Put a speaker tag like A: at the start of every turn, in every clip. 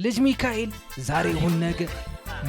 A: ልጅ ሚካኤል ዛሬ ሁን ነገ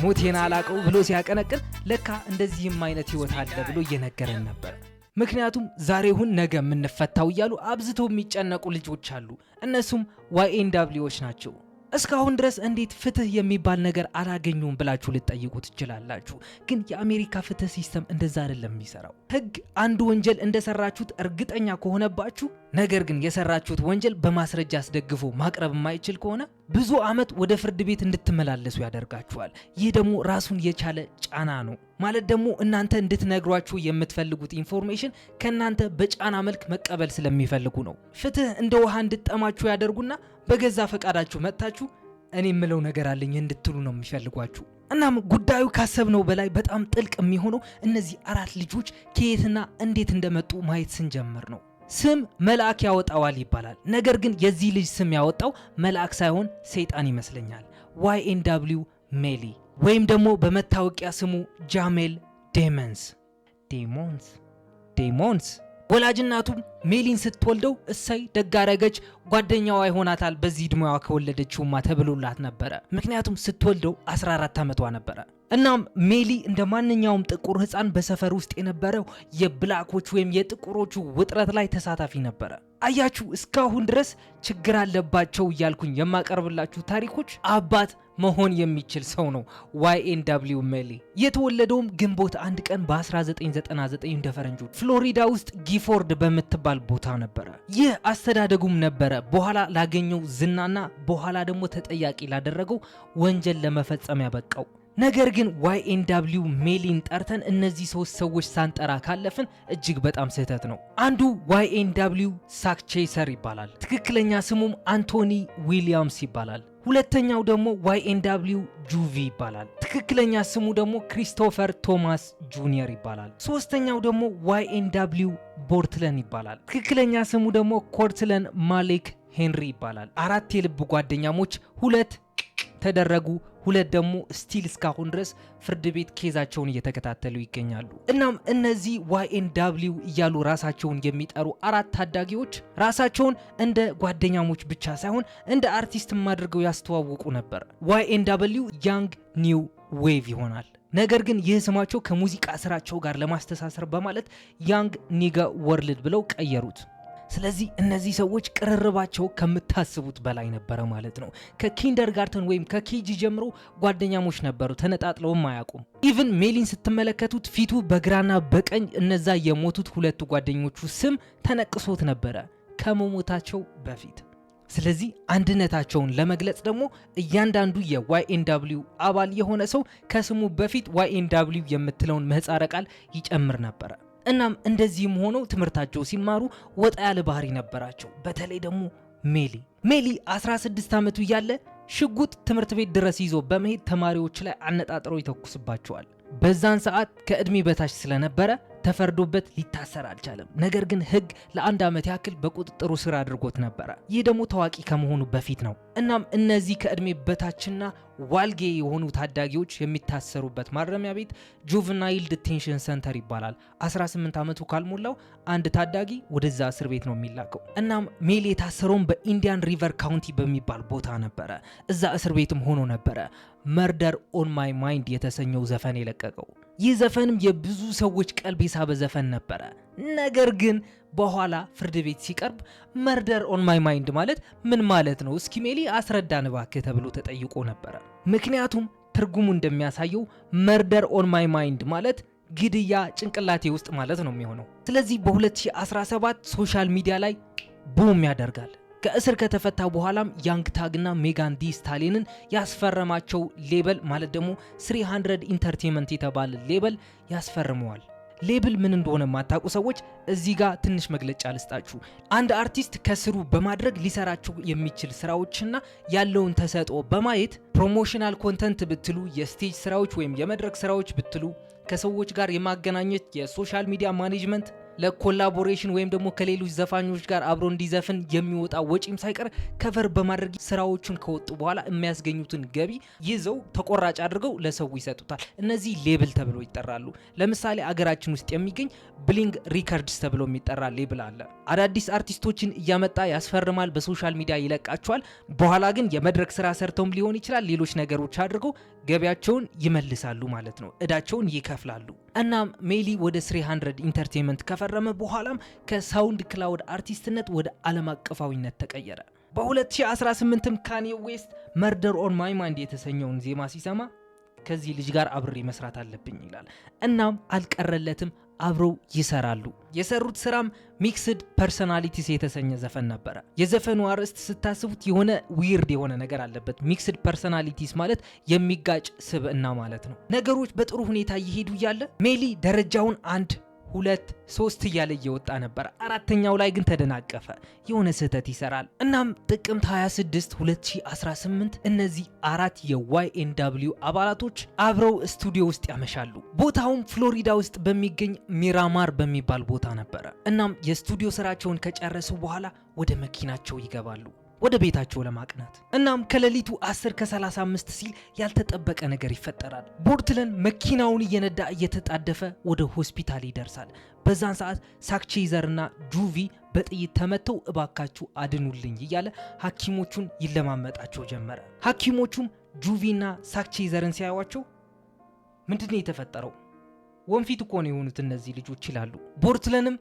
A: ሞቴን አላቀው ብሎ ሲያቀነቅን ለካ እንደዚህም አይነት ህይወት አለ ብሎ እየነገረን ነበር። ምክንያቱም ዛሬ ሁን ነገ የምንፈታው እያሉ አብዝቶ የሚጨነቁ ልጆች አሉ። እነሱም YNWዎች ናቸው። እስካሁን ድረስ እንዴት ፍትህ የሚባል ነገር አላገኙም ብላችሁ ልትጠይቁ ትችላላችሁ። ግን የአሜሪካ ፍትህ ሲስተም እንደዛ አይደለም የሚሰራው። ህግ አንዱ ወንጀል እንደሰራችሁት እርግጠኛ ከሆነባችሁ፣ ነገር ግን የሰራችሁት ወንጀል በማስረጃ አስደግፎ ማቅረብ የማይችል ከሆነ ብዙ ዓመት ወደ ፍርድ ቤት እንድትመላለሱ ያደርጋችኋል። ይህ ደግሞ ራሱን የቻለ ጫና ነው። ማለት ደግሞ እናንተ እንድትነግሯችሁ የምትፈልጉት ኢንፎርሜሽን ከእናንተ በጫና መልክ መቀበል ስለሚፈልጉ ነው። ፍትህ እንደ ውሃ እንድጠማችሁ ያደርጉና በገዛ ፈቃዳችሁ መጥታችሁ እኔ የምለው ነገር አለኝ እንድትሉ ነው የሚፈልጓችሁ። እናም ጉዳዩ ካሰብነው በላይ በጣም ጥልቅ የሚሆነው እነዚህ 4 ልጆች ከየትና እንዴት እንደመጡ ማየት ስንጀምር ነው። ስም መልአክ ያወጣዋል ይባላል። ነገር ግን የዚህ ልጅ ስም ያወጣው መልአክ ሳይሆን ሰይጣን ይመስለኛል። YNW ሜሊ ወይም ደግሞ በመታወቂያ ስሙ ጃሜል ዴሞንስ። ወላጅናቱም ሜሊን ስትወልደው እሰይ ደጋረገች ጓደኛዋ ይሆናታል በዚህ ዕድሜዋ ከወለደችውማ ተብሎላት ነበረ። ምክንያቱም ስትወልደው 14 ዓመቷ ነበረ። እናም ሜሊ እንደ ማንኛውም ጥቁር ህፃን በሰፈር ውስጥ የነበረው የብላኮች ወይም የጥቁሮቹ ውጥረት ላይ ተሳታፊ ነበረ። አያችሁ፣ እስካሁን ድረስ ችግር አለባቸው እያልኩኝ የማቀርብላችሁ ታሪኮች አባት መሆን የሚችል ሰው ነው YNW ሜሊ። የተወለደውም ግንቦት 1 ቀን በ1999 እንደ ፈረንጆች ፍሎሪዳ ውስጥ ጊፎርድ በምትባል ቦታ ነበረ። ይህ አስተዳደጉም ነበረ በኋላ ላገኘው ዝናና በኋላ ደግሞ ተጠያቂ ላደረገው ወንጀል ለመፈጸም ያበቃው። ነገር ግን YNW ሜሊን ጠርተን እነዚህ 3 ሰዎች ሳንጠራ ካለፍን እጅግ በጣም ስህተት ነው። አንዱ YNW ሳክቼሰር ይባላል። ትክክለኛ ስሙም አንቶኒ ዊሊያምስ ይባላል። ሁለተኛው ደግሞ YNW ጁቪ ይባላል። ትክክለኛ ስሙ ደግሞ ክሪስቶፈር ቶማስ ጁኒየር ይባላል። ሶስተኛው ደግሞ YNW ቦርትለን ይባላል። ትክክለኛ ስሙ ደግሞ ኮርትለን ማሌክ ሄንሪ ይባላል። 4 የልብ ጓደኛሞች 2 ተደረጉ። 2 ደግሞ ስቲል እስካሁን ድረስ ፍርድ ቤት ኬዛቸውን እየተከታተሉ ይገኛሉ። እናም እነዚህ YNW እያሉ ራሳቸውን የሚጠሩ 4 ታዳጊዎች ራሳቸውን እንደ ጓደኛሞች ብቻ ሳይሆን እንደ አርቲስትም አድርገው ያስተዋውቁ ነበር። YNW ያንግ ኒው ዌቭ ይሆናል። ነገር ግን ይህ ስማቸው ከሙዚቃ ስራቸው ጋር ለማስተሳሰር በማለት ያንግ ኒጋ ወርልድ ብለው ቀየሩት። ስለዚህ እነዚህ ሰዎች ቅርርባቸው ከምታስቡት በላይ ነበረ ማለት ነው። ከኪንደርጋርተን ወይም ከኬጂ ጀምሮ ጓደኛሞች ነበሩ፣ ተነጣጥለውም አያውቁም። ኢቭን ሜሊን ስትመለከቱት ፊቱ በግራና በቀኝ እነዛ የሞቱት 2 ጓደኞቹ ስም ተነቅሶት ነበረ ከመሞታቸው በፊት። ስለዚህ አንድነታቸውን ለመግለጽ ደግሞ እያንዳንዱ የYNW አባል የሆነ ሰው ከስሙ በፊት YNW የምትለውን ምህጻረ ቃል ይጨምር ነበረ። እናም እንደዚህም ሆኖ ትምህርታቸው ሲማሩ ወጣ ያለ ባህሪ ነበራቸው። በተለይ ደግሞ ሜሊ 16 ዓመቱ እያለ ሽጉጥ ትምህርት ቤት ድረስ ይዞ በመሄድ ተማሪዎች ላይ አነጣጥሮ ይተኩስባቸዋል። በዛን ሰዓት ከእድሜ በታች ስለነበረ ተፈርዶበት ሊታሰር አልቻለም። ነገር ግን ህግ ለ1 ዓመት ያክል በቁጥጥሩ ስር አድርጎት ነበረ። ይህ ደግሞ ታዋቂ ከመሆኑ በፊት ነው። እናም እነዚህ ከእድሜ በታችና ዋልጌ የሆኑ ታዳጊዎች የሚታሰሩበት ማረሚያ ቤት ጁቨናይል ዲቴንሽን ሰንተር ይባላል። 18 ዓመቱ ካልሞላው አንድ ታዳጊ ወደዛ እስር ቤት ነው የሚላከው። እናም ሜሊ የታሰረውን በኢንዲያን ሪቨር ካውንቲ በሚባል ቦታ ነበረ። እዛ እስር ቤትም ሆኖ ነበረ መርደር ኦን ማይ ማይንድ የተሰኘው ዘፈን የለቀቀው። ይህ ዘፈንም የብዙ ሰዎች ቀልብ የሳበ ዘፈን ነበረ። ነገር ግን በኋላ ፍርድ ቤት ሲቀርብ መርደር ኦን ማይ ማይንድ ማለት ምን ማለት ነው? እስኪ ሜሊ አስረዳን እባክህ ተብሎ ተጠይቆ ነበረ። ምክንያቱም ትርጉሙ እንደሚያሳየው መርደር ኦን ማይ ማይንድ ማለት ግድያ ጭንቅላቴ ውስጥ ማለት ነው የሚሆነው። ስለዚህ በ2017 ሶሻል ሚዲያ ላይ ቡም ያደርጋል። ከእስር ከተፈታ በኋላም ያንግ ታግና ሜጋን ዲ ስታሊንን ያስፈረማቸው ሌበል ማለት ደግሞ 300 ኢንተርቴይንመንት የተባለ ሌበል ያስፈርመዋል። ሌብል ምን እንደሆነ የማታውቁ ሰዎች እዚህ ጋር ትንሽ መግለጫ ልስጣችሁ። አንድ አርቲስት ከስሩ በማድረግ ሊሰራቸው የሚችል ስራዎችና ያለውን ተሰጥኦ በማየት ፕሮሞሽናል ኮንተንት ብትሉ፣ የስቴጅ ስራዎች ወይም የመድረክ ስራዎች ብትሉ፣ ከሰዎች ጋር የማገናኘት የሶሻል ሚዲያ ማኔጅመንት ለኮላቦሬሽን ወይም ደግሞ ከሌሎች ዘፋኞች ጋር አብሮ እንዲዘፍን የሚወጣ ወጪም ሳይቀር ከቨር በማድረግ ስራዎቹን ከወጡ በኋላ የሚያስገኙትን ገቢ ይዘው ተቆራጭ አድርገው ለሰው ይሰጡታል። እነዚህ ሌብል ተብሎ ይጠራሉ። ለምሳሌ አገራችን ውስጥ የሚገኝ ብሊንግ ሪከርድስ ተብሎ የሚጠራ ሌብል አለ። አዳዲስ አርቲስቶችን እያመጣ ያስፈርማል፣ በሶሻል ሚዲያ ይለቃቸዋል። በኋላ ግን የመድረክ ስራ ሰርተውም ሊሆን ይችላል ሌሎች ነገሮች አድርገው ገቢያቸውን ይመልሳሉ ማለት ነው፣ እዳቸውን ይከፍላሉ። እናም ሜሊ ወደ 300 ኢንተርቴይንመንት ከፈረመ በኋላም ከሳውንድ ክላውድ አርቲስትነት ወደ ዓለም አቀፋዊነት ተቀየረ። በ2018ም ካኒ ዌስት መርደር ኦን ማይ ማይንድ የተሰኘውን ዜማ ሲሰማ ከዚህ ልጅ ጋር አብሬ መስራት አለብኝ ይላል። እናም አልቀረለትም፣ አብረው ይሰራሉ። የሰሩት ስራም ሚክስድ ፐርሰናሊቲስ የተሰኘ ዘፈን ነበረ። የዘፈኑ አርዕስት ስታስቡት የሆነ ዊርድ የሆነ ነገር አለበት። ሚክስድ ፐርሰናሊቲስ ማለት የሚጋጭ ስብዕና ማለት ነው። ነገሮች በጥሩ ሁኔታ እየሄዱ እያለ ሜሊ ደረጃውን 1 2 3 እያለ እየወጣ ነበር። አራተኛው ላይ ግን ተደናቀፈ፣ የሆነ ስህተት ይሰራል። እናም ጥቅምት 26 2018 እነዚህ 4 የYNW አባላቶች አብረው ስቱዲዮ ውስጥ ያመሻሉ። ቦታውም ፍሎሪዳ ውስጥ በሚገኝ ሚራማር በሚባል ቦታ ነበረ። እናም የስቱዲዮ ስራቸውን ከጨረሱ በኋላ ወደ መኪናቸው ይገባሉ ወደ ቤታቸው ለማቅናት። እናም ከሌሊቱ 10:35 ሲል ያልተጠበቀ ነገር ይፈጠራል። ቦርትለን መኪናውን እየነዳ እየተጣደፈ ወደ ሆስፒታል ይደርሳል። በዛን ሰዓት ሳክቼዘርና ጁቪ በጥይት ተመተው እባካችሁ አድኑልኝ እያለ ሐኪሞቹን ይለማመጣቸው ጀመረ። ሐኪሞቹም ጁቪና ሳክቼዘርን ሲያዩዋቸው ምንድነው የተፈጠረው? ወንፊት እኮ ነው የሆኑት እነዚህ ልጆች ይላሉ። ቦርትለንም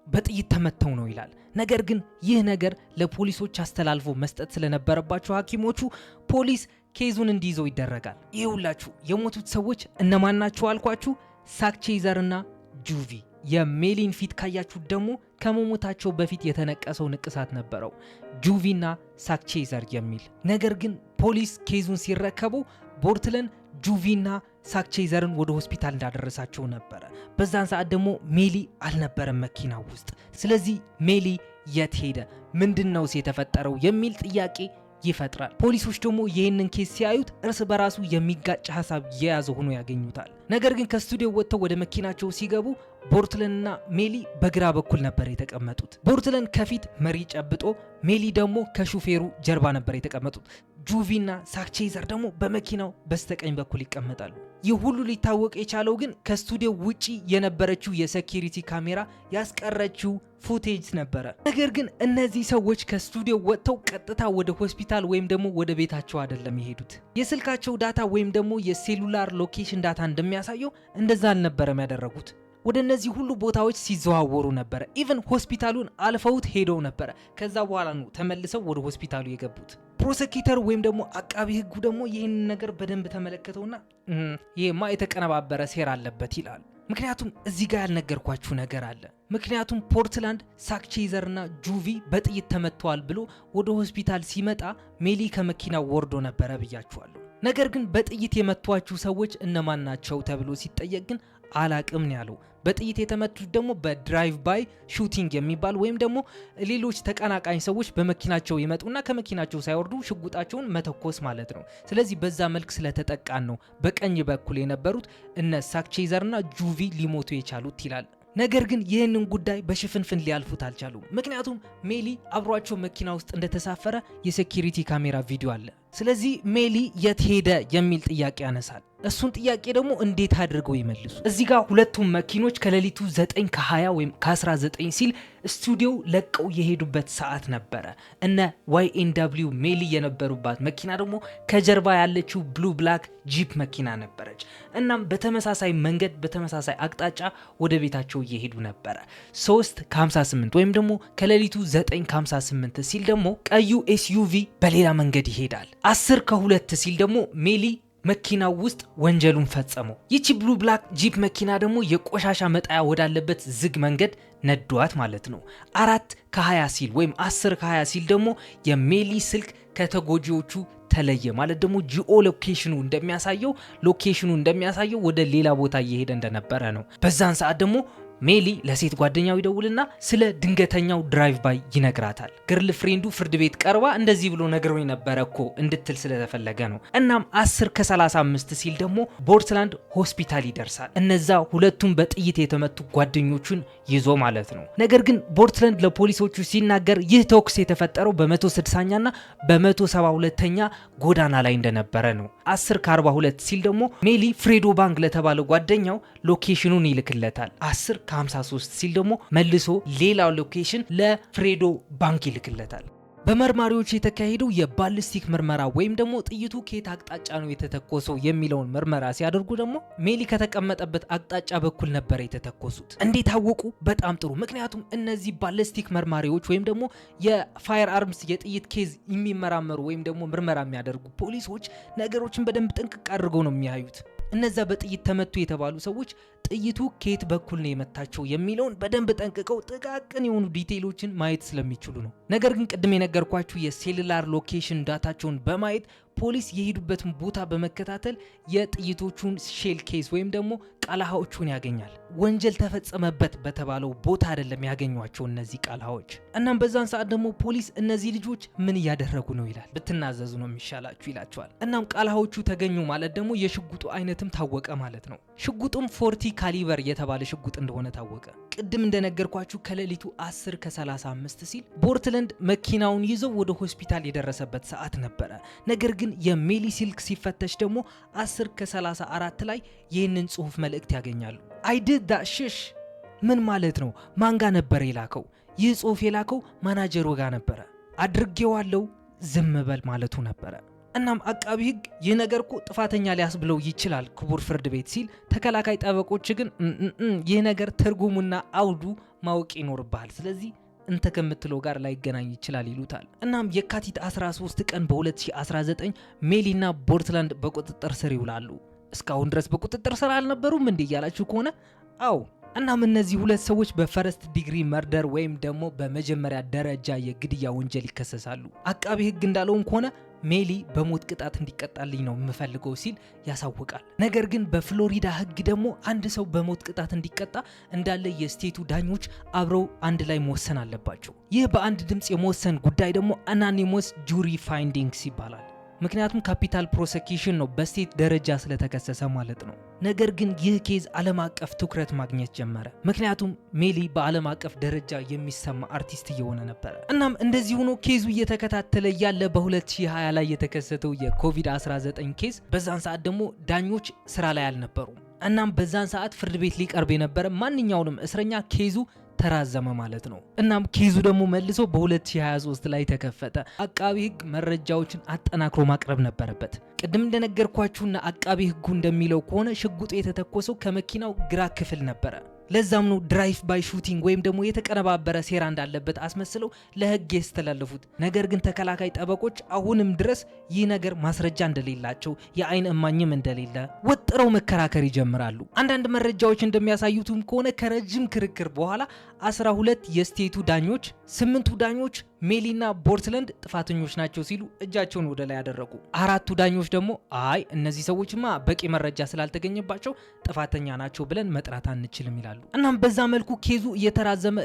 A: በጥይት ተመተው ነው ይላል። ነገር ግን ይህ ነገር ለፖሊሶች አስተላልፎ መስጠት ስለነበረባቸው ሐኪሞቹ ፖሊስ ኬዙን እንዲይዘው ይደረጋል። ይኸውላችሁ የሞቱት ሰዎች እነማን ናቸው አልኳችሁ? ሳክቼዘርና ጁቪ። የሜሊን ፊት ካያችሁ ደግሞ ከመሞታቸው በፊት የተነቀሰው ንቅሳት ነበረው ጁቪና ሳክቼዘር የሚል። ነገር ግን ፖሊስ ኬዙን ሲረከበው ቦርትለን ጁቪና ሳክቼዘርን ወደ ሆስፒታል እንዳደረሳቸው ነበረ። በዛን ሰዓት ደግሞ ሜሊ አልነበረም መኪናው ውስጥ። ስለዚህ ሜሊ የት ሄደ? ምንድነውስ የተፈጠረው የሚል ጥያቄ ይፈጥራል። ፖሊሶች ደግሞ ይህንን ኬስ ሲያዩት እርስ በራሱ የሚጋጭ ሐሳብ የያዘ ሆኖ ያገኙታል። ነገር ግን ከስቱዲዮ ወጥተው ወደ መኪናቸው ሲገቡ ቦርትለንና ሜሊ በግራ በኩል ነበር የተቀመጡት። ቦርትለን ከፊት መሪ ጨብጦ፣ ሜሊ ደግሞ ከሹፌሩ ጀርባ ነበር የተቀመጡት። ጁቪና ሳክቼዘር ደግሞ በመኪናው በስተቀኝ በኩል ይቀመጣሉ። ይህ ሁሉ ሊታወቅ የቻለው ግን ከስቱዲዮ ውጪ የነበረችው የሴኩሪቲ ካሜራ ያስቀረችው ፉቴጅ ነበረ። ነገር ግን እነዚህ ሰዎች ከስቱዲዮ ወጥተው ቀጥታ ወደ ሆስፒታል ወይም ደግሞ ወደ ቤታቸው አይደለም የሄዱት። የስልካቸው ዳታ ወይም ደግሞ የሴሉላር ሎኬሽን ዳታ እንደሚያሳየው እንደዛ አልነበረም ያደረጉት። ወደ እነዚህ ሁሉ ቦታዎች ሲዘዋወሩ ነበረ። ኢቨን ሆስፒታሉን አልፈውት ሄደው ነበረ። ከዛ በኋላ ነው ተመልሰው ወደ ሆስፒታሉ የገቡት። ፕሮሰኪተር ወይም ደግሞ አቃቢ ህጉ ደግሞ ይህንን ነገር በደንብ ተመለከተውና ይሄማ የተቀነባበረ ሴራ አለበት ይላል። ምክንያቱም እዚህ ጋር ያልነገርኳችሁ ነገር አለ። ምክንያቱም ፖርትላንድ ሳክቼዘርና ጁቪ በጥይት ተመተዋል ብሎ ወደ ሆስፒታል ሲመጣ ሜሊ ከመኪናው ወርዶ ነበረ ብያችኋለሁ። ነገር ግን በጥይት የመቷችሁ ሰዎች እነማን ናቸው ተብሎ ሲጠየቅ ግን አላቅም ነው ያለው። በጥይት የተመቱት ደግሞ በድራይቭ ባይ ሹቲንግ የሚባል ወይም ደግሞ ሌሎች ተቀናቃኝ ሰዎች በመኪናቸው ይመጡና ከመኪናቸው ሳይወርዱ ሽጉጣቸውን መተኮስ ማለት ነው። ስለዚህ በዛ መልክ ስለተጠቃን ነው በቀኝ በኩል የነበሩት እነ ሳክቼዘርና ጁቪ ሊሞቱ የቻሉት ይላል። ነገር ግን ይህንን ጉዳይ በሽፍንፍን ሊያልፉት አልቻሉም። ምክንያቱም ሜሊ አብሯቸው መኪና ውስጥ እንደተሳፈረ የሴኩሪቲ ካሜራ ቪዲዮ አለ። ስለዚህ ሜሊ የት ሄደ የሚል ጥያቄ ያነሳል። እሱን ጥያቄ ደግሞ እንዴት አድርገው ይመልሱ? እዚህ ጋር ሁለቱም መኪኖች ከሌሊቱ 9:20 ወይም ከ19 ሲል ስቱዲዮ ለቀው የሄዱበት ሰዓት ነበረ። እነ YNW ሜሊ የነበሩባት መኪና ደግሞ ከጀርባ ያለችው ብሉ ብላክ ጂፕ መኪና ነበረች። እናም በተመሳሳይ መንገድ በተመሳሳይ አቅጣጫ ወደ ቤታቸው እየሄዱ ነበረ። 3:58 ወይም ደግሞ ከሌሊቱ 9:58 ሲል ደግሞ ቀዩ SUV በሌላ መንገድ ይሄዳል። 10:02 ሲል ደግሞ ሜሊ መኪናው ውስጥ ወንጀሉን ፈጸመው። ይቺ ብሉ ብላክ ጂፕ መኪና ደግሞ የቆሻሻ መጣያ ወዳለበት ዝግ መንገድ ነዷት ማለት ነው። 4:20 ሲል ወይም 10:20 ሲል ደግሞ የሜሊ ስልክ ከተጎጂዎቹ ተለየ ማለት ደግሞ ጂኦ ሎኬሽኑ እንደሚያሳየው ወደ ሌላ ቦታ እየሄደ እንደነበረ ነው። በዛን ሰዓት ደግሞ ሜሊ ለሴት ጓደኛው ይደውልና ስለ ድንገተኛው ድራይቭ ባይ ይነግራታል። ገርል ፍሬንዱ ፍርድ ቤት ቀርባ እንደዚህ ብሎ ነግሮኝ ነበረ እኮ እንድትል ስለተፈለገ ነው። እናም 10 ከ35 ሲል ደግሞ ፖርትላንድ ሆስፒታል ይደርሳል። እነዛ ሁለቱም በጥይት የተመቱ ጓደኞቹን ይዞ ማለት ነው። ነገር ግን ፖርትላንድ ለፖሊሶቹ ሲናገር ይህ ተኩስ የተፈጠረው በ160ኛና በ172ኛ ጎዳና ላይ እንደነበረ ነው። 10 ከ42 ሲል ደግሞ ሜሊ ፍሬዶ ባንክ ለተባለው ጓደኛው ሎኬሽኑን ይልክለታል። 10 ከ53 ሲል ደግሞ መልሶ ሌላው ሎኬሽን ለፍሬዶ ባንክ ይልክለታል። በመርማሪዎች የተካሄደው የባሊስቲክ ምርመራ ወይም ደግሞ ጥይቱ ከየት አቅጣጫ ነው የተተኮሰው የሚለውን ምርመራ ሲያደርጉ ደግሞ ሜሊ ከተቀመጠበት አቅጣጫ በኩል ነበር የተተኮሱት። እንዴት አወቁ? በጣም ጥሩ። ምክንያቱም እነዚህ ባሊስቲክ መርማሪዎች ወይም ደግሞ የፋየር አርምስ የጥይት ኬዝ የሚመራመሩ ወይም ደግሞ ምርመራ የሚያደርጉ ፖሊሶች ነገሮችን በደንብ ጥንቅቅ አድርገው ነው የሚያዩት። እነዛ በጥይት ተመቱ የተባሉ ሰዎች ጥይቱ ከየት በኩል ነው የመታቸው የሚለውን በደንብ ጠንቅቀው ጥቃቅን የሆኑ ዲቴይሎችን ማየት ስለሚችሉ ነው። ነገር ግን ቅድም የነገርኳችሁ የሴሉላር ሎኬሽን ዳታቸውን በማየት ፖሊስ የሄዱበትን ቦታ በመከታተል የጥይቶቹን ሼል ኬስ ወይም ደግሞ ቃላሃዎቹን ያገኛል። ወንጀል ተፈጸመበት በተባለው ቦታ አይደለም ያገኟቸው እነዚህ ቃላሃዎች። እናም በዛን ሰዓት ደግሞ ፖሊስ እነዚህ ልጆች ምን እያደረጉ ነው ይላል። ብትናዘዙ ነው የሚሻላችሁ ይላቸዋል። እናም ቃላሃዎቹ ተገኙ ማለት ደግሞ የሽጉጡ አይነትም ታወቀ ማለት ነው። ሽጉጡም 40 ካሊበር የተባለ ሽጉጥ እንደሆነ ታወቀ። ቅድም እንደነገርኳችሁ ከሌሊቱ 10 ከ35 ሲል ፖርትላንድ መኪናውን ይዘው ወደ ሆስፒታል የደረሰበት ሰዓት ነበረ። ነገር ግን የሜሊ ስልክ ሲፈተሽ ደግሞ 10 ከ34 ላይ ይህንን ጽሁፍ መልእክት ያገኛሉ። I did that shish ምን ማለት ነው? ማን ጋር ነበር የላከው? ይህ ጽሁፍ የላከው ማናጀሩ ጋር ነበረ። አድርጌዋለሁ ዝም በል ማለቱ ነበረ። እናም አቃቢ ህግ ይህ ነገር እኮ ጥፋተኛ ሊያስብለው ይችላል ክቡር ፍርድ ቤት ሲል፣ ተከላካይ ጠበቆች ግን ይህ ነገር ትርጉሙና አውዱ ማወቅ ይኖርብሃል፣ ስለዚህ እንተ ከምትለው ጋር ላይገናኝ ይችላል ይሉታል። እናም የካቲት 13 ቀን በ2019 ሜሊና ፖርትላንድ በቁጥጥር ስር ይውላሉ። እስካሁን ድረስ በቁጥጥር ስር አልነበሩም እንዴ ያላችሁ ከሆነ አው። እናም እነዚህ ሁለት ሰዎች በፈርስት ዲግሪ መርደር ወይም ደግሞ በመጀመሪያ ደረጃ የግድያ ወንጀል ይከሰሳሉ። አቃቢ ህግ እንዳለውም ከሆነ ሜሊ በሞት ቅጣት እንዲቀጣልኝ ነው የምፈልገው ሲል ያሳውቃል። ነገር ግን በፍሎሪዳ ህግ ደግሞ አንድ ሰው በሞት ቅጣት እንዲቀጣ እንዳለ የስቴቱ ዳኞች አብረው አንድ ላይ መወሰን አለባቸው። ይህ በአንድ ድምፅ የመወሰን ጉዳይ ደግሞ አናኒሞስ ጁሪ ፋይንዲንግስ ይባላል። ምክንያቱም ካፒታል ፕሮሰኪሽን ነው በስቴት ደረጃ ስለተከሰሰ ማለት ነው። ነገር ግን ይህ ኬዝ ዓለም አቀፍ ትኩረት ማግኘት ጀመረ። ምክንያቱም ሜሊ በዓለም አቀፍ ደረጃ የሚሰማ አርቲስት እየሆነ ነበረ። እናም እንደዚህ ሆኖ ኬዙ እየተከታተለ ያለ በ2020 ላይ የተከሰተው የኮቪድ-19 ኬዝ፣ በዛን ሰዓት ደግሞ ዳኞች ስራ ላይ አልነበሩም። እናም በዛን ሰዓት ፍርድ ቤት ሊቀርብ የነበረ ማንኛውንም እስረኛ ኬዙ ተራዘመ ማለት ነው። እናም ኬዙ ደግሞ መልሶ በ2023 ላይ ተከፈተ። አቃቢ ህግ መረጃዎችን አጠናክሮ ማቅረብ ነበረበት። ቅድም እንደነገርኳችሁና አቃቢ ህጉ እንደሚለው ከሆነ ሽጉጡ የተተኮሰው ከመኪናው ግራ ክፍል ነበረ። ለዛም ነው ድራይቭ ባይ ሹቲንግ ወይም ደግሞ የተቀነባበረ ሴራ እንዳለበት አስመስለው ለህግ ያስተላለፉት። ነገር ግን ተከላካይ ጠበቆች አሁንም ድረስ ይህ ነገር ማስረጃ እንደሌላቸው፣ የአይን እማኝም እንደሌለ ወጥረው መከራከር ይጀምራሉ። አንዳንድ መረጃዎች እንደሚያሳዩትም ከሆነ ከረጅም ክርክር በኋላ 12 የስቴቱ ዳኞች 8ቱ ዳኞች ሜሊና ፖርትላንድ ጥፋተኞች ናቸው ሲሉ እጃቸውን ወደ ላይ ያደረጉ፣ 4ቱ ዳኞች ደግሞ አይ እነዚህ ሰዎችማ በቂ መረጃ ስላልተገኘባቸው ጥፋተኛ ናቸው ብለን መጥራት አንችልም ይላሉ። እናም በዛ መልኩ ኬዙ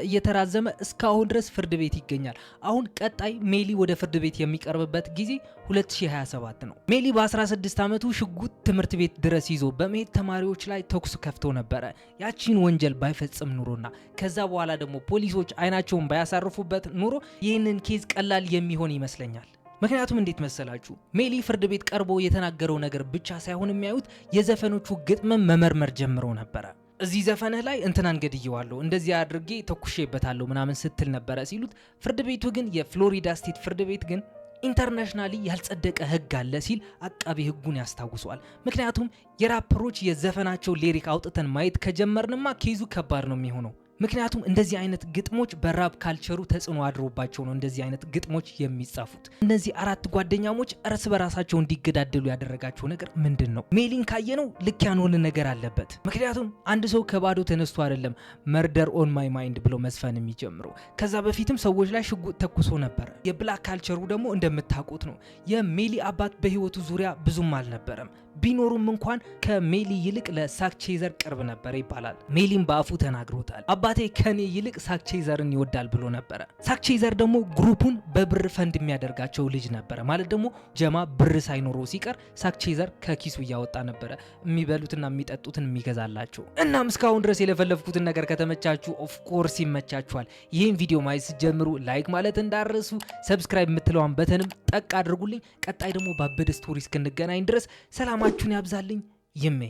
A: እየተራዘመ እስካሁን ድረስ ፍርድ ቤት ይገኛል። አሁን ቀጣይ ሜሊ ወደ ፍርድ ቤት የሚቀርብበት ጊዜ 2027 ነው። ሜሊ በ16 ዓመቱ ሽጉጥ ትምህርት ቤት ድረስ ይዞ በመሄድ ተማሪዎች ላይ ተኩስ ከፍቶ ነበረ። ያቺን ወንጀል ባይፈጽም ኑሮና ከዛ በኋላ ደግሞ ፖሊሶች አይናቸውን ባያሳርፉበት ኑሮ ይህንን ኬዝ ቀላል የሚሆን ይመስለኛል። ምክንያቱም እንዴት መሰላችሁ? ሜሊ ፍርድ ቤት ቀርቦ የተናገረው ነገር ብቻ ሳይሆን የሚያዩት የዘፈኖቹ ግጥምም መመርመር ጀምሮ ነበረ። እዚህ ዘፈንህ ላይ እንትናን ገድየዋለሁ፣ እንደዚህ አድርጌ ተኩሼበታለሁ ምናምን ስትል ነበረ ሲሉት፣ ፍርድ ቤቱ ግን የፍሎሪዳ ስቴት ፍርድ ቤት ግን ኢንተርናሽናሊ ያልጸደቀ ህግ አለ ሲል አቃቢ ህጉን ያስታውሷል። ምክንያቱም የራፐሮች የዘፈናቸው ሊሪክ አውጥተን ማየት ከጀመርንማ ኬዙ ከባድ ነው የሚሆነው። ምክንያቱም እንደዚህ አይነት ግጥሞች በራፕ ካልቸሩ ተጽዕኖ አድሮባቸው ነው እንደዚህ አይነት ግጥሞች የሚጻፉት። እነዚህ 4 ጓደኛሞች እርስ በራሳቸው እንዲገዳደሉ ያደረጋቸው ነገር ምንድን ነው? ሜሊን ካየነው ልክ ያልሆነ ነገር አለበት። ምክንያቱም አንድ ሰው ከባዶ ተነስቶ አይደለም መርደር ኦን ማይ ማይንድ ብሎ መስፈን የሚጀምረው። ከዛ በፊትም ሰዎች ላይ ሽጉጥ ተኩሶ ነበረ። የብላክ ካልቸሩ ደግሞ እንደምታውቁት ነው። የሜሊ አባት በህይወቱ ዙሪያ ብዙም አልነበረም። ቢኖሩም እንኳን ከሜሊ ይልቅ ለሳክቼዘር ቅርብ ነበር ይባላል። ሜሊም በአፉ ተናግሮታል። አባቴ ከኔ ይልቅ ሳክቼዘርን ይወዳል ብሎ ነበረ። ሳክቼዘር ደግሞ ግሩፑን በብር ፈንድ የሚያደርጋቸው ልጅ ነበረ። ማለት ደግሞ ጀማ ብር ሳይኖረው ሲቀር ሳክቼዘር ከኪሱ እያወጣ ነበረ የሚበሉትና የሚጠጡትን የሚገዛላቸው። እናም እስካሁን ድረስ የለፈለፍኩትን ነገር ከተመቻችሁ ኦፍ ኮርስ ይመቻችኋል። ይህን ቪዲዮ ማየት ስትጀምሩ ላይክ ማለት እንዳረሱ፣ ሰብስክራይብ የምትለዋን በተንም ጠቅ አድርጉልኝ። ቀጣይ ደግሞ ባበደ ስቶሪ እስክንገናኝ ድረስ ሰላማችሁን ያብዛልኝ። ይሜ